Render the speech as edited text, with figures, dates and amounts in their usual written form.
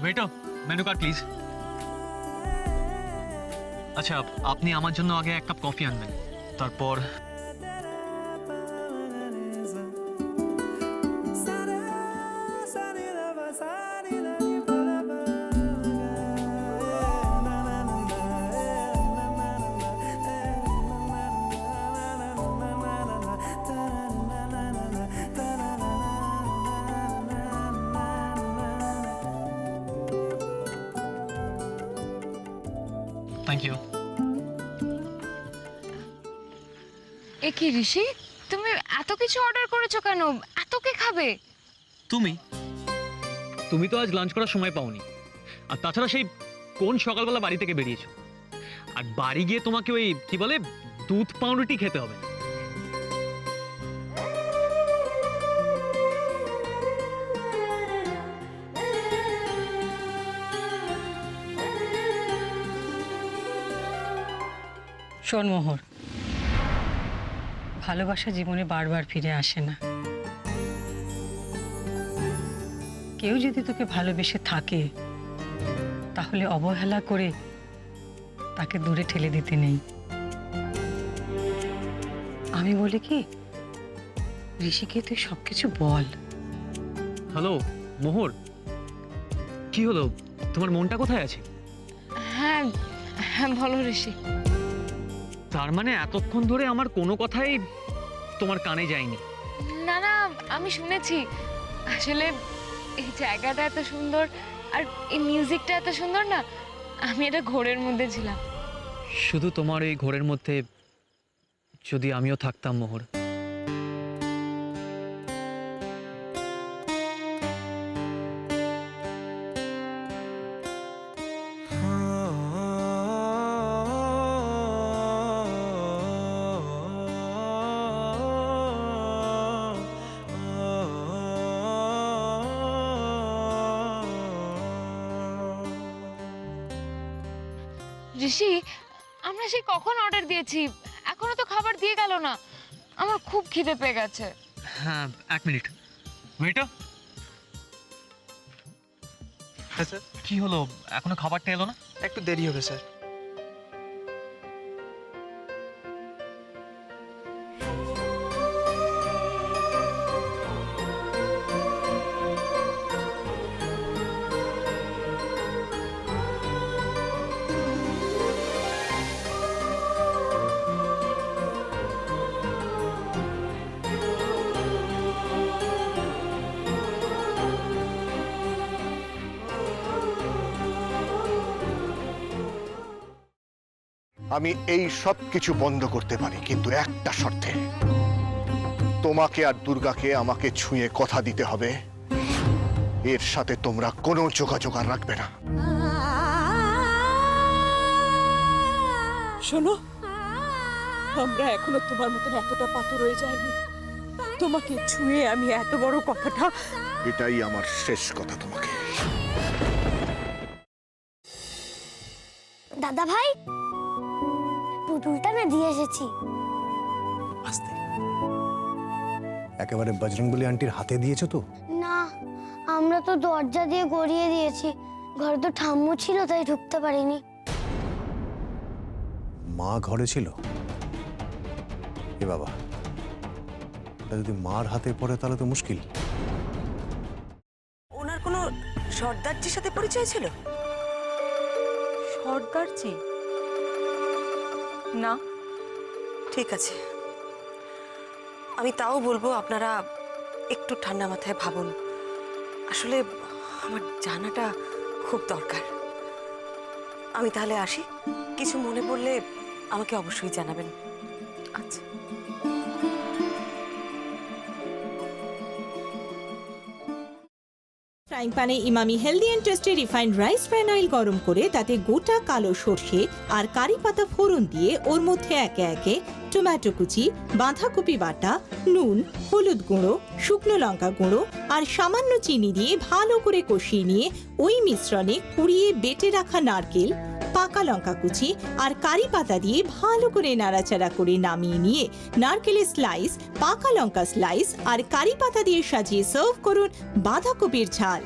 Waiter, menu card please. আচ্ছা, আপনি আমার জন্য আগে এক কাপ কফি আনবেন, তারপর থ্যাংক ইউ। এ কি ঋষি, তুমি এত কিছু অর্ডার করেছো কেন? এত কে খাবে? তুমি তুমি তো আজ লাঞ্চ করার সময় পাওনি, আর তাছাড়া সেই কোন সকালবেলা বাড়ি থেকে বেরিয়েছো, আর বাড়ি গিয়ে তোমাকে ওই কি বলে দুধ পাউরুটি খেতে হবে। শোন মোহর, ভালোবাসা জীবনে বারবার ফিরে আসে না। কেউ যদি তোকে ভালোবেসে থাকে তাহলে অবহেলা করে তাকে দূরে ঠেলে দিতে নেই। আমি বলি কি, ঋষিকে তুই সবকিছু বল। হ্যালো মোহর, কি হলো, তোমার মনটা কোথায় আছে? হ্যাঁ হ্যাঁ, বলো ঋষি। তার মানে এতক্ষণ ধরে আমার কোনো কথাই তোমার কানে যায়নি? না না, আমি শুনেছি। আসলে এই জায়গাটা এত সুন্দর আর এই মিউজিকটা এত সুন্দর না, আমি এটা ঘোরের মধ্যে ছিলাম। শুধু তোমার এই ঘোরের মধ্যে যদি আমিও থাকতাম মোহর। ঋষি, আমরা সেই কখন অর্ডার দিয়েছি, এখনো তো খাবার দিয়ে গেল না। আমার খুব খিদে পেয়ে গেছে। হ্যাঁ, এক মিনিট। ওয়েটার। হ্যাঁ স্যার। কি হলো, এখনো খাবারটা এলো না? একটু দেরি হবে স্যার। আমি এই সব কিছু বন্ধ করতে পারি, কিন্তু একটা শর্তে। তোমাকে আর দুর্গাকে আমাকে ছুঁয়ে কথা দিতে হবে এর সাথে তোমরা কোনো যোগাযোগ আর রাখবে না। শোনো, আমরা এখনো তোমার মতন এতটা পাথর হয়ে যায়নি। তোমাকে ছুঁয়ে আমি এত বড় কথাটা। এটাই আমার শেষ কথা তোমাকে। দাদা ভাই, পুতুলটা না দিয়ে এসেছি। আস্তে, একেবারে বজরংবলী আন্টির হাতে দিয়েছো তো? না, আমরা তো দরজা দিয়ে গড়িয়ে দিয়েছি। ঘরে তো ঠাম্মু ছিল, তাই ঢুকতে পারিনি। মা ঘরে ছিল? এ বাবা, এটা যদি মার হাতে পড়ে তাহলে তো মুশকিল। ওনার কোনো সর্দারজির সাথে পরিচয় ছিল? সর্দারজি? না। ঠিক আছে, আমি তাও বলবো আপনারা একটু ঠান্ডা মাথায় ভাবুন। আসলে আমার জানাটা খুব দরকার। আমি তাহলে আসি, কিছু মনে পড়লে আমাকে অবশ্যই জানাবেন। আচ্ছা। ফ্রাইং প্যানে Emami healthy and tasty refined rice bran oil গরম করে তাতে গোটা কালো সর্ষে আর কারি পাতা ফোড়ন দিয়ে ওর মধ্যে একে একে টমেটো কুচি, বাঁধাকপি বাটা, নুন, হলুদ গুঁড়ো, শুকনো লঙ্কা গুঁড়ো আর সামান্য চিনি দিয়ে ভালো করে কষিয়ে নিয়ে ওই মিশ্রণে কুড়িয়ে বেটে রাখা নারকেল, পাকা লঙ্কা কুচি আর কারি পাতা দিয়ে ভালো করে নাড়াচাড়া করে নামিয়ে নিয়ে নারকেলের স্লাইস, পাকা লঙ্কা স্লাইস আর কারি পাতা দিয়ে সাজিয়ে সার্ভ করুন বাঁধাকপির ঝাল।